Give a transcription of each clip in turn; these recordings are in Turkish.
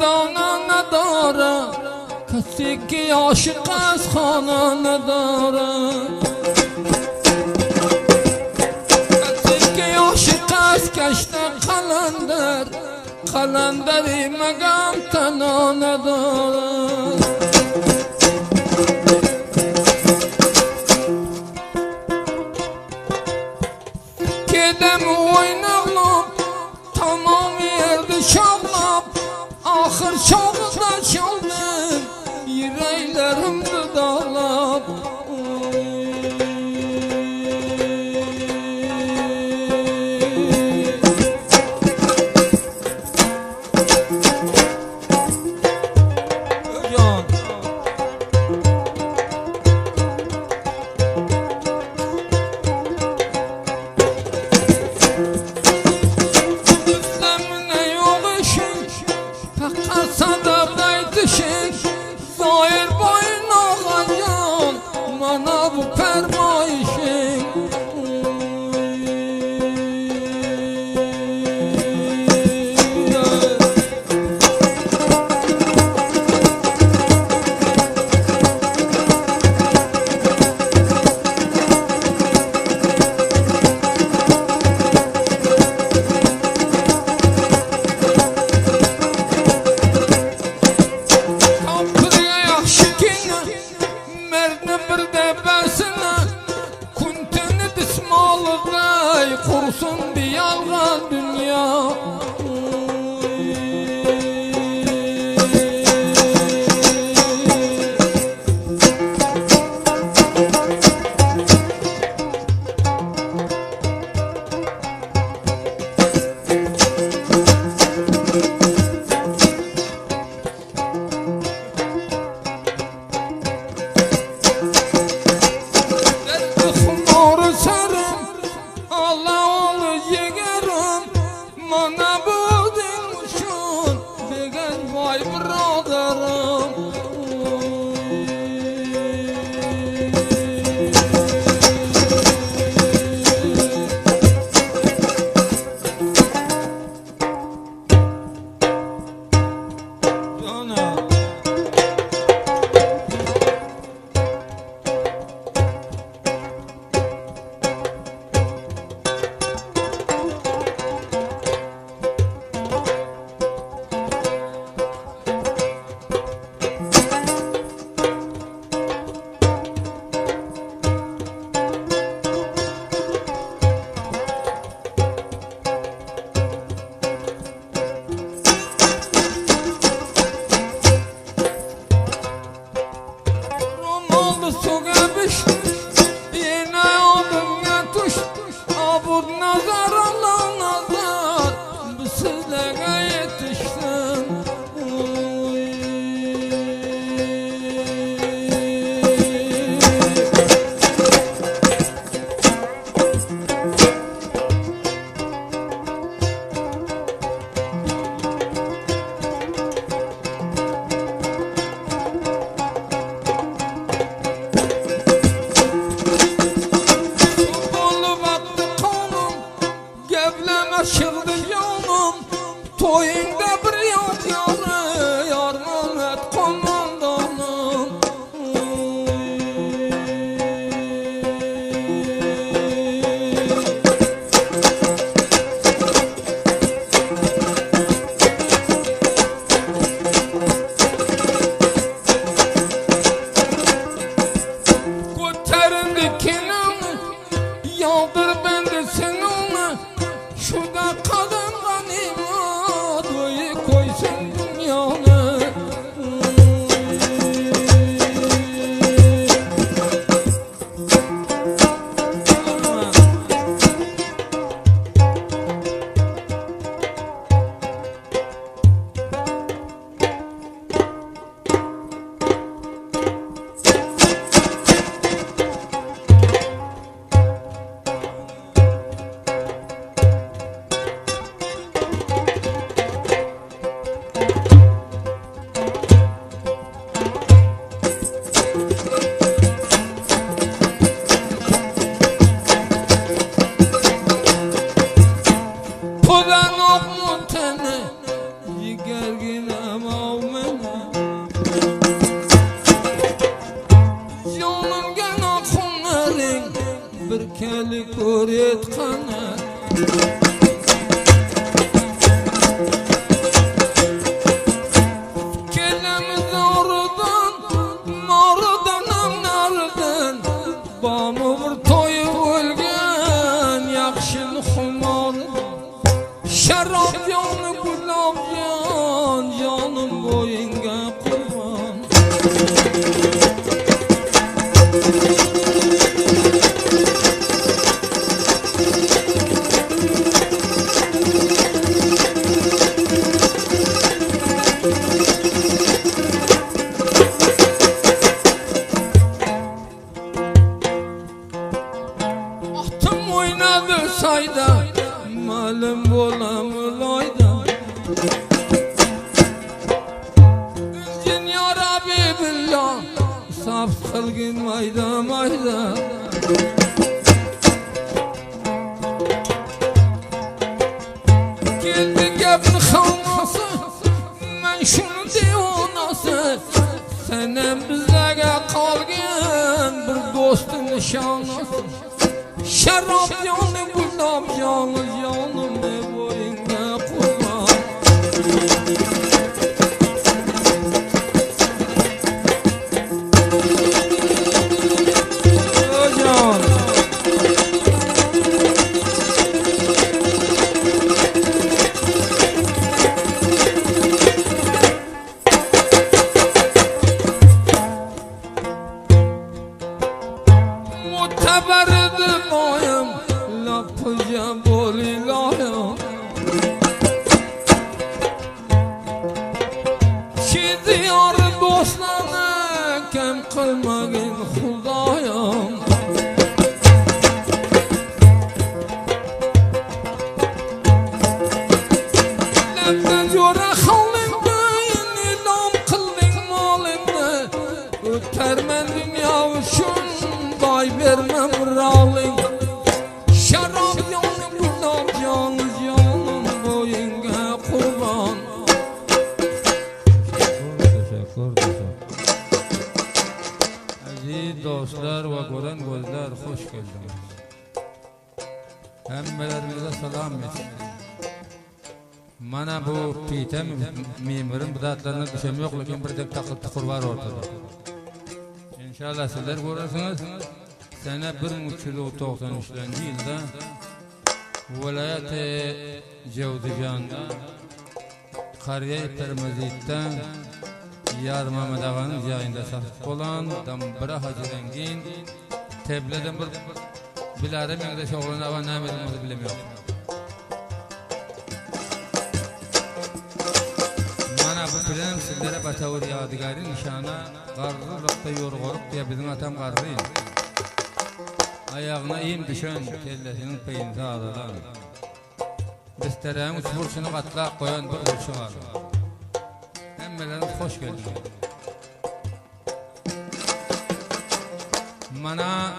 دانه نداره، کسی که عاشق از خانه نداره، کسی که عاشق از کشت قلندر، قلندری مگم تنها نداره. Kedem oynağlap, tamam yerde şağlap, ahır çağda çaldım, yüreğlerimde dağlap. Zahir boyun ağacan, bana bu fermayişin. Kursun bir yalgan dünya. Bana bu dilmişin degen vay brotherım. gelginem avmene Canım gene kunların bir keli koret kana Kelimiz oradan nardan nardan Bamı bir toyu ölgen yakşın humar Şarap yanı gülab yan canım boyunga kurban Ahtım oynadı sayda malum bolam layda Üzgün ya Rabbi billah saf kılgın mayda mayda Geldi gepni kılması men şunu divanası Senem bizlere kalgın bir dostun nişanası Şarap yanı gülab yalnız yanım ne boyunga kurban Hocam Muteberdi boyum lapıca bolilayım Ki diyarı dostlarını kem kılmagın Hudayım Lemden yora halinde ilam kıldın malinde Ötermen dünya üçün Day vermem rağlayın Şarap yanı gülab yalnız yanım boyunga kurban Aziz dostlar ve gören gözler hoş geldiniz Hemmelerinize selam etsin Mana bu pitem mimarın bidatlarına düşem yok Lakin bir tek takıl tıkır var ortada İnşallah sizler görürsünüz Sene 1393 yılda Vilayet-i Cevdican'da Kariye-i Termezit'te Yar Mehmet Ağa'nın yayında sahip olan Dambıra Hacı Rengin Teble'den bir bilarim yengde şoğluna Ağa ne verilmedi bilemiyor Mana bu bilen sizlere batavur yadigarı nişana Qarrı rakta yorğorup diye bizim atam qarrıyım Ayağına iyim düşen kellesinin peyini sağladan Bistereğin üç burçunu katla koyan bir burçu var Hemmeleriniz hoş geldiniz Mana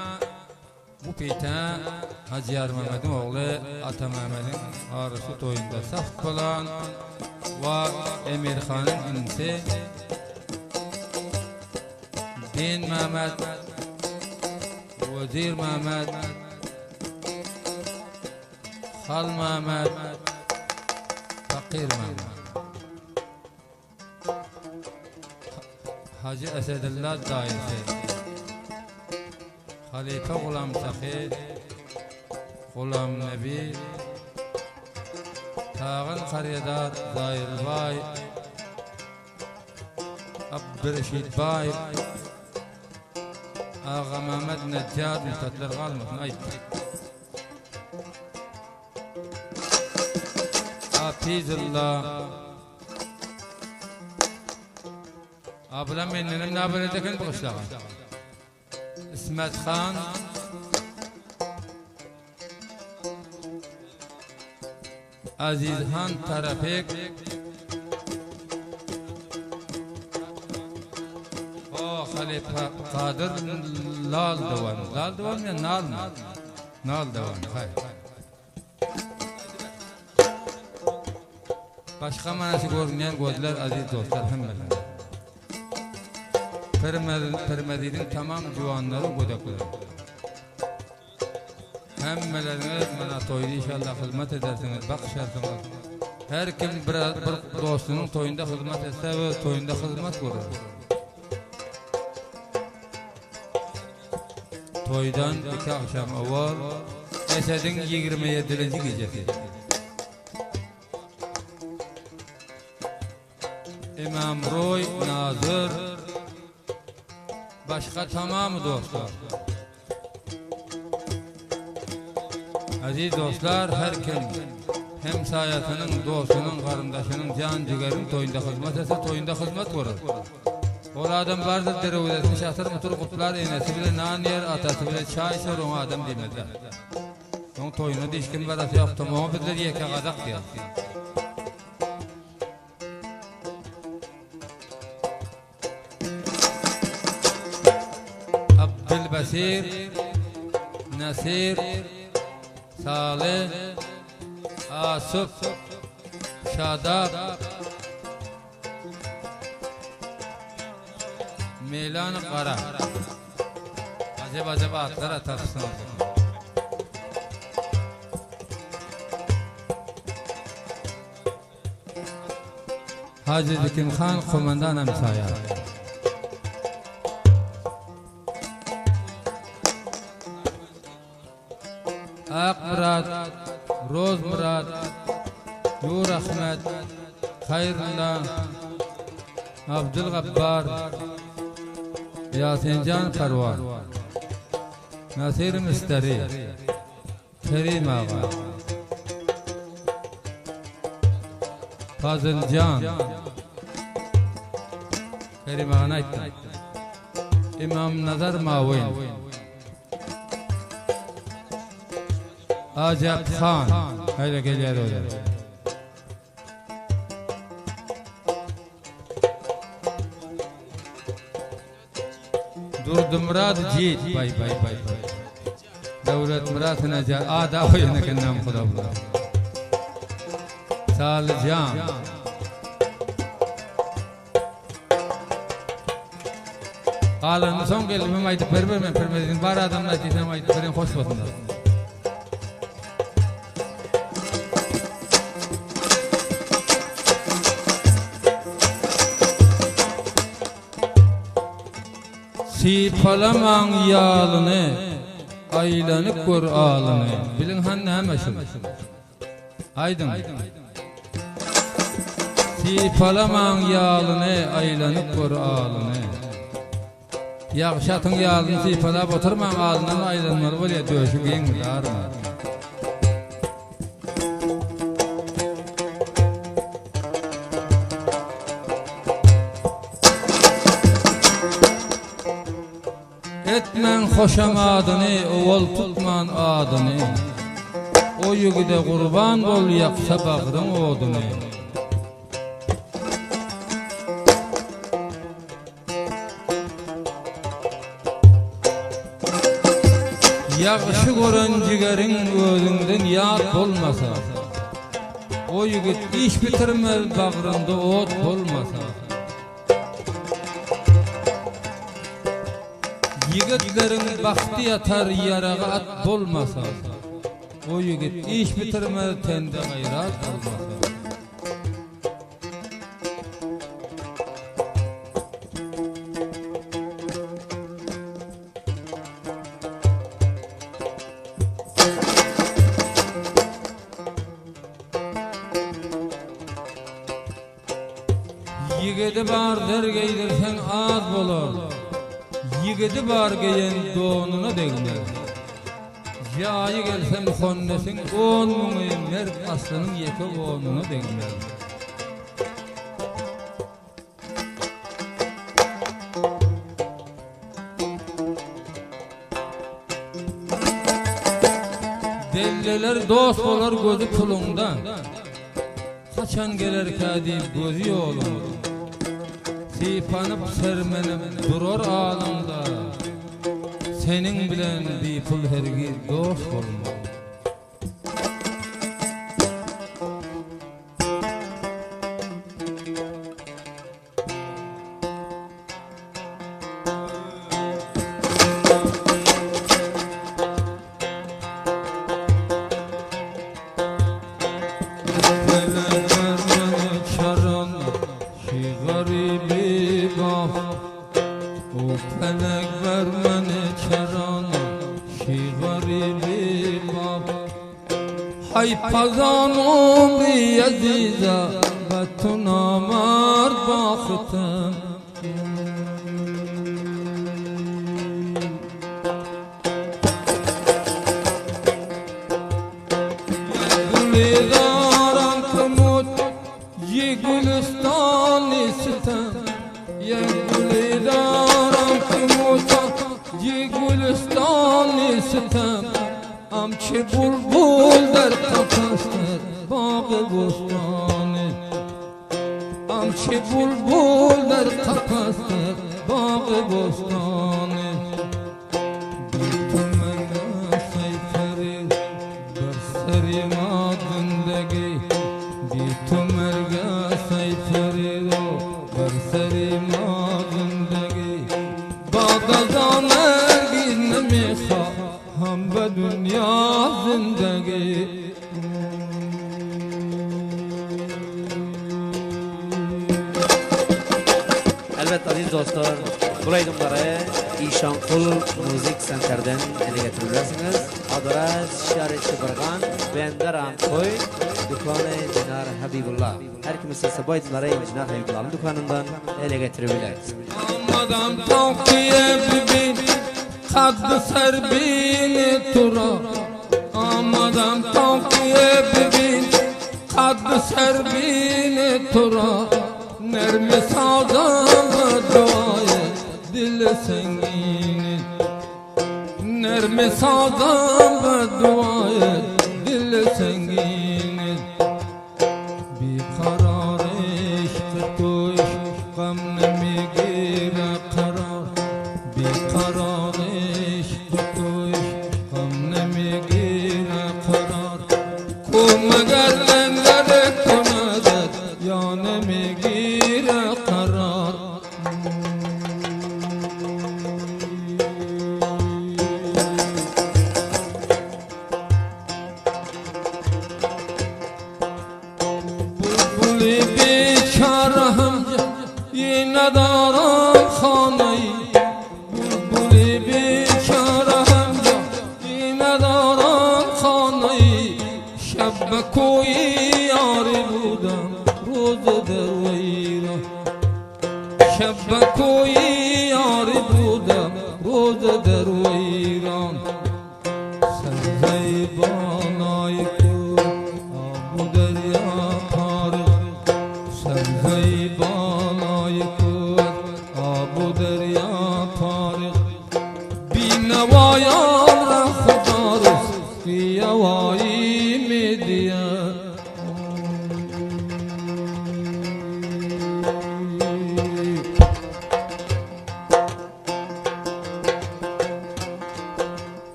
bu peyte Hacı Yar Mehmet'in oğlu Ata Mehmet'in arısı toyunda saf olan Ve Emir Khan'ın insi Din Mehmet Vazir Mehmet Hal Mehmet Fakir Mehmet Hacı Esedullah dairesi Halife Gulam Sahi Gulam Nebi Tağın Kariyadar Zahir Bay Abdurreşid Bay Ağa Mehmet Neccar müstatlar kalmasın ayıp Hafizullah Ablam benim ne haber edekin bu kışlağa İsmet Khan Azizhan Tarafik Halife Kadir Lal Divan Lal Divan ya Nal mı? Nal Divan hayır Başka manası görünýän gözler aziz dostlar hemmeler. Permezinin tamam juwanlary gödekler. Hemmeleriniz mana toýda inşallah hyzmat edersiniz, bakşarsyňyz. Her kim bir dostunyň toýunda hyzmat etse, toýunda hyzmat görür. Toydan 2 akşam awal Esedin 27-nji gecesi. İmam Roy, Nazır, başka tamamı dostlar. Aziz dostlar, her kim hemsayatynyň, dostunyň, garyndaşynyň, jan jigerin toýunda hyzmat etse, toýunda hyzmat görür. Ol adam bardır derewletmiş atır mutur gutlar enesi bile nan yer atasy bile çay soruň adam demediler. Oň toýuna dişkin barasy ýok, tamam bizler ýeke gadak diýär. Abdülbasir, Nasir, Salih, Asuf, Şadab, Meylan Qara. Acaba atlar atarsınız. Hacı Zikim Khan komandan emsaya. Ak Murad, Roz Murad, Nur Ahmet, Hayrullah, Abdul Gabbar, Yasincan Parvar, Nasir Misteri, Kerim Ağa, Fazılcan, Kerim Ağa'na ettim, İmam Nazar Mavin, Acep Khan, hayla gelýär öyle. Durdu Murad Ciid, bay. Devlet Murad Neca, ada oyuna kendam Huda bula. Salcan, Qalanı son gelmem aytıp vermem, permezin bar adamlar diýsem aytıp beren hoş bolsunlar. Sipalaman ýalyny, aýlanyp gör alyny. Bilin han näme şol? Aydın. Sipalaman ýalyny, aýlanyp gör alyny. Ýagşatyň ýalyny sipalap oturmaň alynyň aýlanmaly bolýar, döşüp ýeňmidarmy? Etmen hoşamadyny, owal tutman adyny. O ýigide gurban bol ýaksa bagryň oduny. Ýagşy gören jigeriň özüňden ýat bolmasa, o ýigit iş bitirmez bagrynda ot bolmasa. Yigitleriň baxty ýatar ýaraga at bolmasa, o ýigit iş bitirmez tende gaýrat bolmasa. Yigidi bar dergeydirsen az bolar. Yigidi bar geyen donuna degler. Jaýy gelsem honnesiň 10 000 merk aslynyň ýeke onuna degler. Delleler dost bolar gözü pulunda. Kaçan geler kadi gözü ýolum. Sipanyp sermenip durur alymda. Seniň bilen bipul hergiz dost bolma. غریبی باف او پلک بر من چرانه شی غریبی باف های پزانم بی عزیزه و تو نامرد باختم گلی دارم کمود یه گلستانی ستم یه گلی دارم کمود یه گلستانی ستم همچه بلبل در قفس‌تر باغ بستانه همچه بلبل در قفس‌تر باغ بستانه بی تو من سیطره بر سر ما زندگی بی تو مرگ سیطره رو بر سر ما زندگی بعد از آن هرگز نمیخواهم به دنیا زندگی البته aziz dostlar, buraydım baraya İşan Kul Müzik Center'den ele getirebilirsiniz. Adres Şarjı Bargan, Benderan Koy, Dükkanı Cinar Habibullah. Her kimse sabaydı baraya Cinar Habibullah'ın dükkanından ele getirebilirsiniz. آمدم توقیه ببین قد سر بین تو را آمدم توقیه ببین قد سر بین تو را نرم سازم و دعای دل سنگین نرم سازم و دعای دل سنگین بیقرار عشق تو غم نمیگیره قرار بیقرار عشق تو غم نمیگیره قرار کو مگر لنگر کند یا نمیگیره قرار بلبلی بیچاره هم یه ندارم خانه‌ای بلبلی بیچاره هم یه ندارم خانه‌ای شب به کوی یاری بودم روز در ویران شب به کوی یاری بودم روز در ویران سبزه بالای کو آب و دریا پاره سبزه بالای کو آب و دریا پاره بی نوایان را خدا رسکی یوایی میدید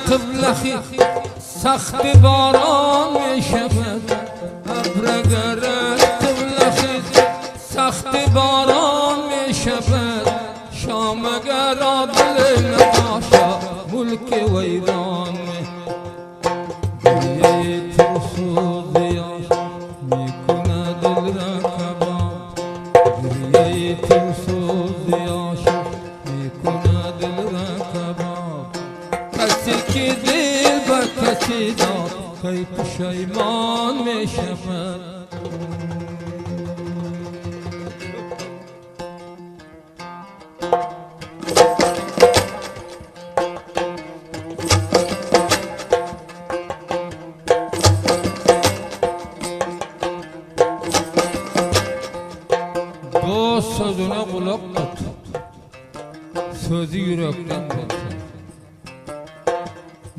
قبلخی سخت باران می شود ابرگر قبلخی سخت باران می شود شام اگر دل نباشد ملک ویران گریه ترس و زیاش می کند دل را کباب گریه ترس و زیاش می کند دل را کباب کسی که دل به کسی داد کی پشیمان می شود دو sözüne kulak tut sözü yürekten olsun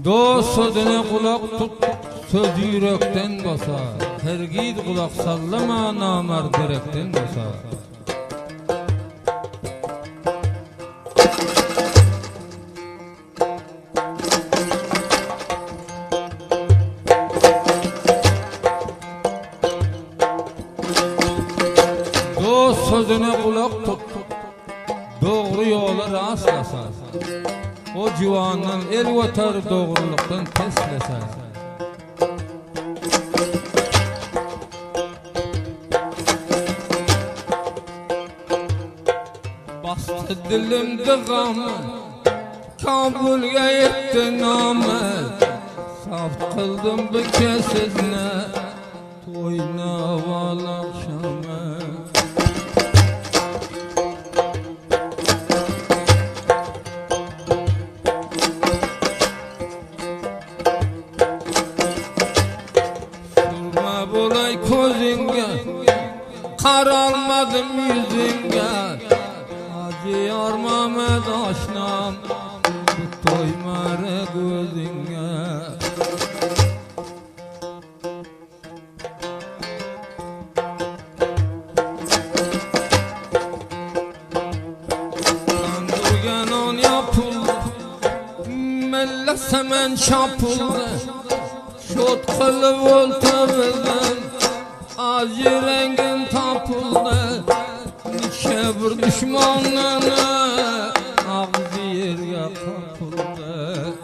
دو sözüne kulak tut sözü yürekten basar her gid kulak sallama namert direkten basar دو sözüne kulak tut doğru yola rastlasar o civandan el vatar doğruluktan tesleser dilimde gamı Kabulga yetti namı Saft kıldım bir kesizne Toyna val akşamı Surma bulay kozinge Karalmadım yüzünge Hacı yar Mehmet aşnam Toymare gözünge Kandırgen on yapıldı Melle semen çapıldı Şot kılıp oltabızın Acı rengin tapıldı Nişe bir düşmanlığına Ağzı yerge kapıldı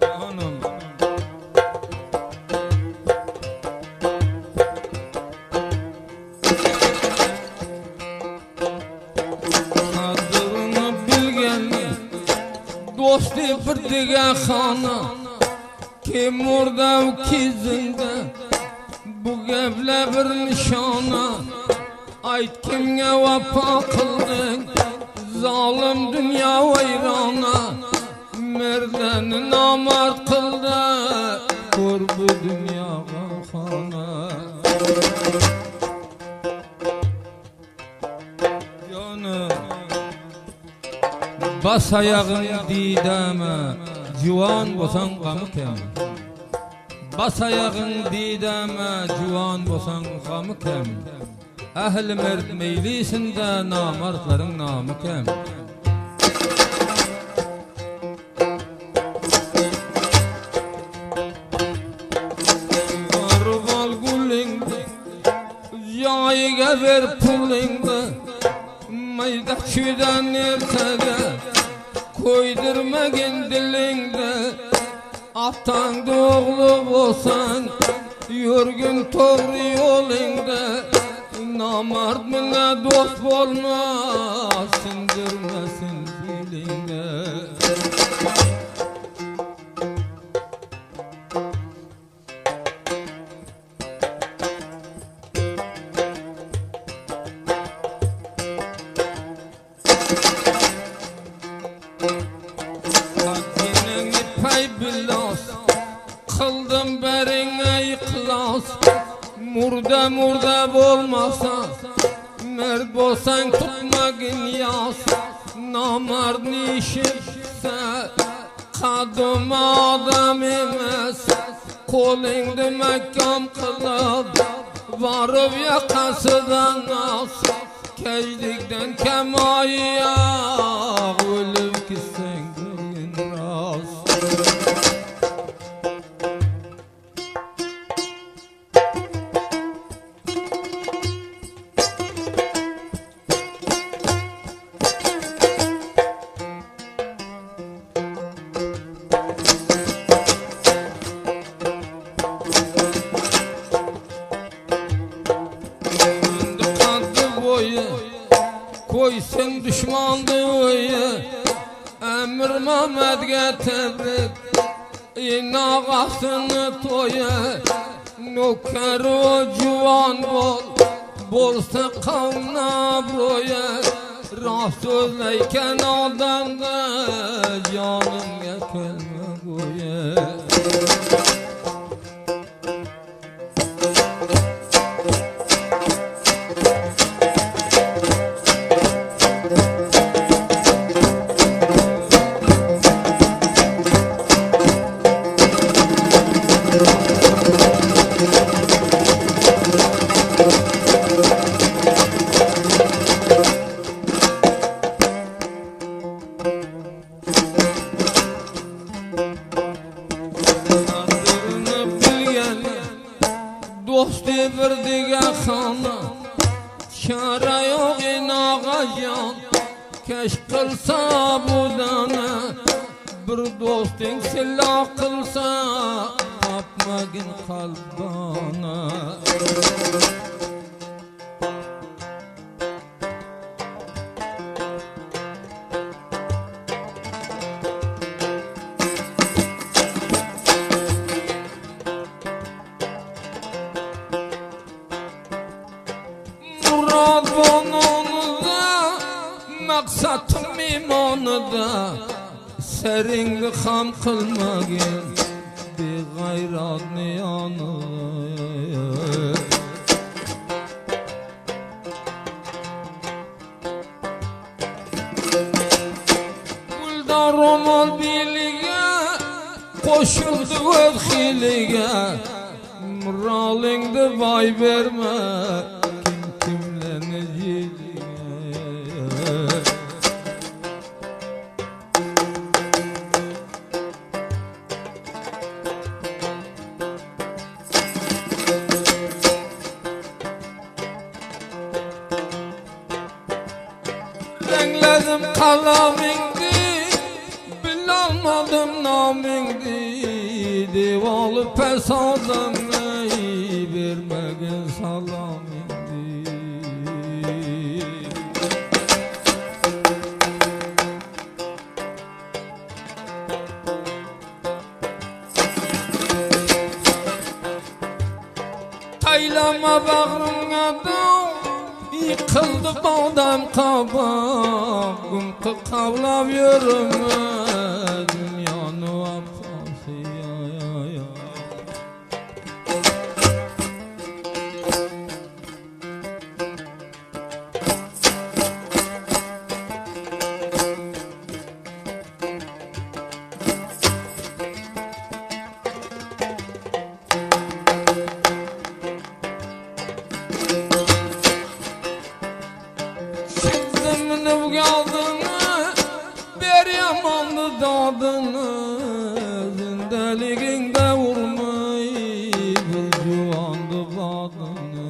Hanım Kadırını bilgeni Dostu bir dige xana Kim orada kizinde Bu gevle bir nişana Ayt kimge vapa kıldın Zalim dünya vayrana Merdeni namart kıldı Kur bu dünyaga xana Canım Bas ayağın dideme Juvan bosan gamı kem Bas ayağın dideme Juvan bosan gamı kem Ehl-i merd meylisinde Namartların namı kem Varval gulingde Yayiga ver pulingde Mayda çüden ertege Koydurmagin dilingde Atan doğulu bolsan Yürgün toğru yolingde Namard mine dost bolma Sindirmesin dilingde Kıldım berine iklas Murda murda bolmasa Merd bolsan tutma ginyas Namard nişipse Kadım adam emes Kolingde mekkam kılıp Varıp yakasıdan as Keclikten kemaya Ölüp gitsen gülün rast Koysun düşmanlığı Emir Mehmet'e tebrik İnağasını toya Nuker o cuvan bol Bolsa kavna broya Rasuleyken adamda Canım gelme goya Dost bir dige xana Çare yok inağayan Keş kılsa bu dana Bir dostin silah kılsa Tapmagin kalbana maksatım imanıda serin ham kılmagin bir gayrat niyanı. Guldan romal bilige koşuldu ödhilige Muralingde vay verme kim kimlenicilige. Rengledim kalamingdi bilamadım namingdi divalı pesadım vermegin salamingdi. Taylama bağrımga dağ yıkıldı bağdam kabak gümkü kavlav yürüme dünyanı apası ya. Bir yamanlı dadını zindeliginde vurmay bir cuvandı badını.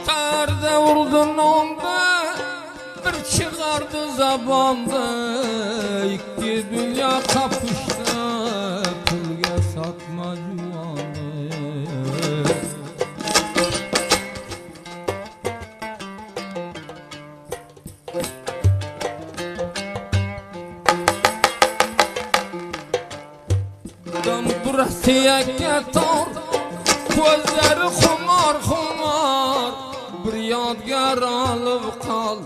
Terde vurdun onda bir çıkardı zabanda iki dünya kapıştı pulga satma cuvanı. Dam burası yaketar gözleri kumar kumar bir yadgar alıp kal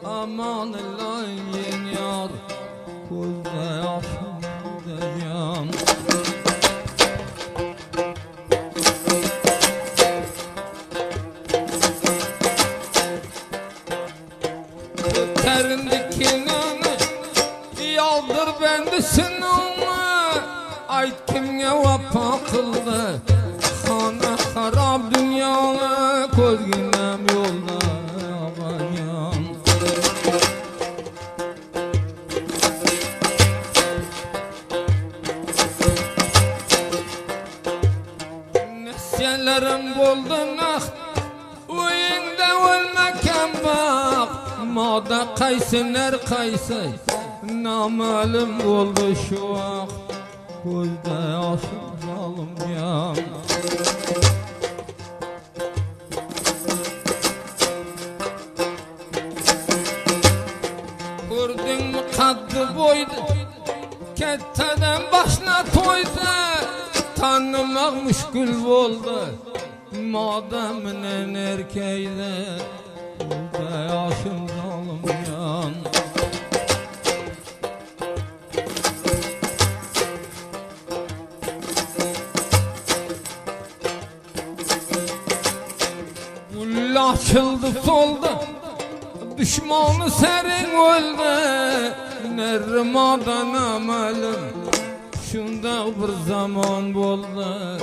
aman Allah'ın yar gözde yaşım diyeceğim. Terindikini yaldır bendesin onu ayt kimge vapa kıldı hana harap dünyalı gözginem yolda yabanyan. Nesiyelerim buldun ah uyinde ölmeken bak moda kaysı ner kaysı namalım oldu şu ah gözde yaşım zalım yan. Gördün mü kaddı boydu ketteden başına toydu tanımak müşkül oldu mademinen erkeyde gözde yaşım zalım yan. Gül açıldı soldu düşmanı serin öldü nermadan amelim şunda bir zaman oldu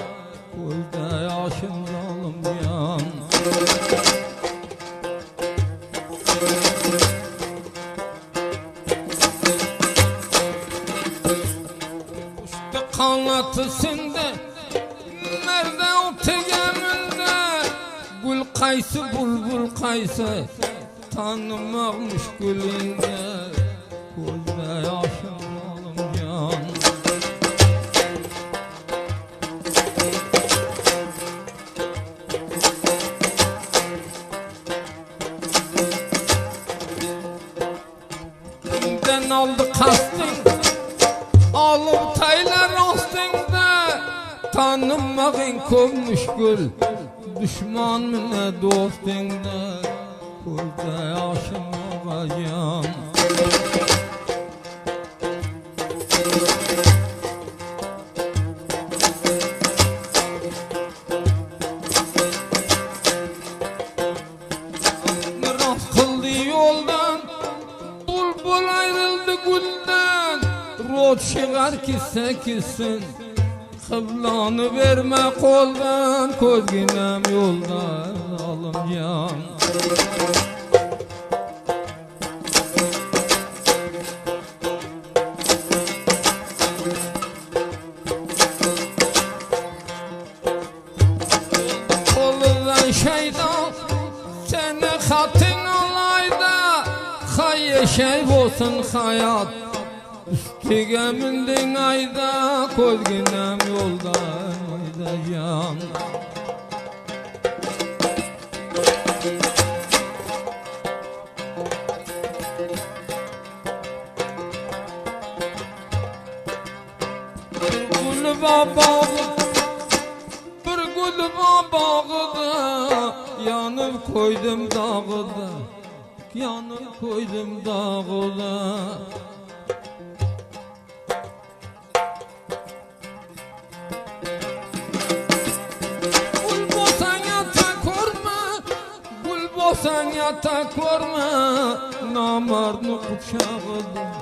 gözde yaşım zalım yan. Uçtu kanatısında nerede o tegeminde gül kaysı bulbul kaysı tanımak müşkülünde gözde yaşım zalım yan. Kimden aldı kastın al Alıp taylar ostunda tanınmağın çok müşkül. Düşman mı ne dostunda Kurda yaşım ağacağım. Rast kıldı yoldan Bulbul ayrıldı gülden Rot şigar kisse kissin Kıblanı verme koldan Kozginem yoldan alım yan. Kolundan şeydan Seni hatın olayda Hayye şey olsun hayat Üstüge mindin ayda Kozginem yoldan ayda yan. Bir gül bağıda Yanıp koydum dağıda Yanıp koydum dağıda. Sen yatak korma Namardını kucağıda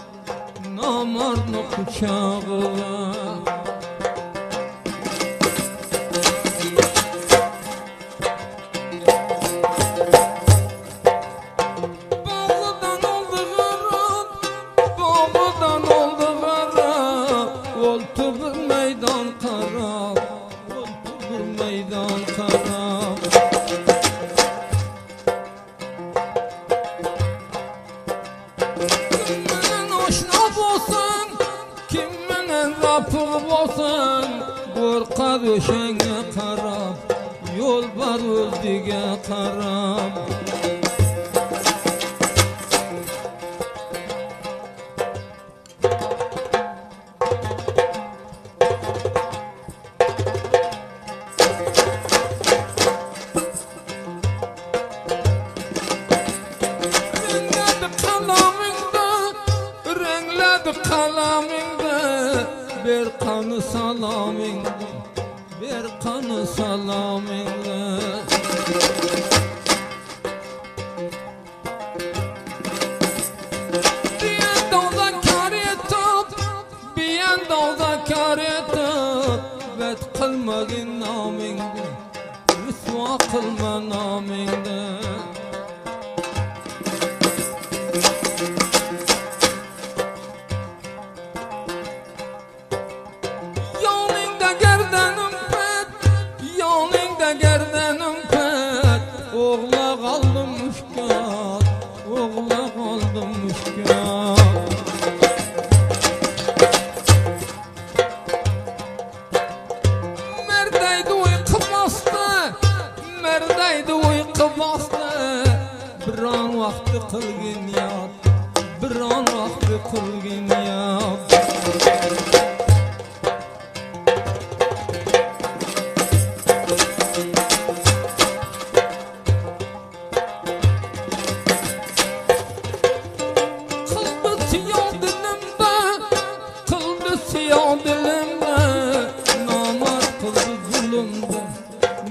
Namardını kucağıda. Bağıdan oldu garat Bağıdan oldu garat Oldu bir meydan karab Oldu bir meydan karab. Olsan Korka döşenge karab Yol var özdige karab. Rengledi kalamingda Rengledi kalamingda Bir kanı salamingda Bir kanı salamingda. Bir dağda kar etip Bir dağda kar etip Bet kılmagın namingda Rüsva kılma namingda. Oğla kaldım müşkat Oğla kaldım müşkat. Merdeydi uyku bastı Merdeydi uyku bastı Bir an vakti kılgın yat Bir an vakti kılgın yat. Namaz kıldı zulümde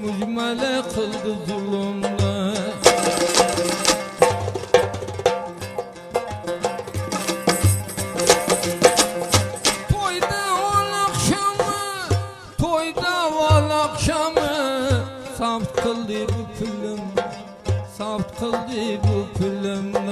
Mücmele kıldı zulümde. Toyda ol akşamı Toyda ol akşamı Sabt kıldı bu pülüm Sabt kıldı bu pülüm.